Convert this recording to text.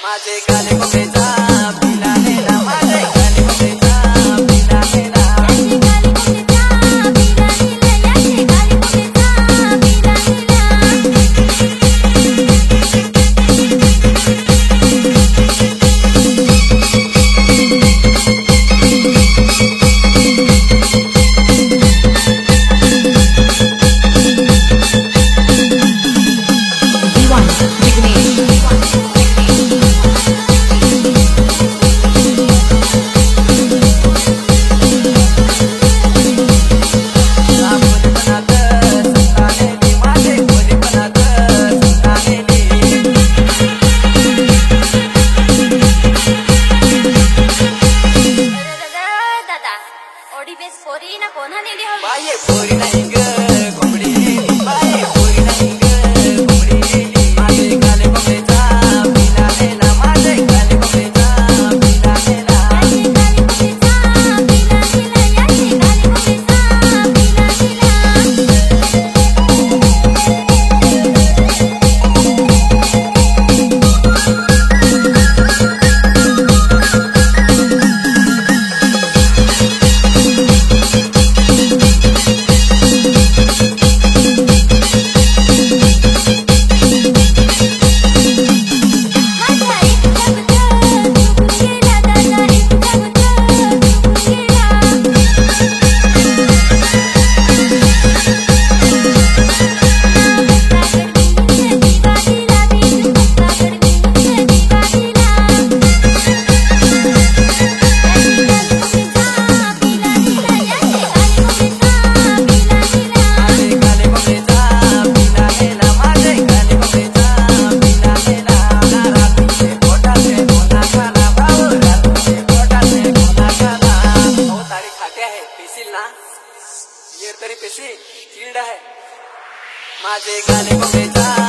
माझे काले कोपेचा पिला नेला माझे काले कोपेचा पिला नेला पोरी ना कोणा नेली हो बाये पोरी नाही ग कोंबडी बाये पोरी नाही ग कोंबडी माझे काले कोंबडीचा पिला नेला माझे काले कोंबडीचा पिला नेला तरी पेशी चिल्ड आहे माझे काले कोंबडीचा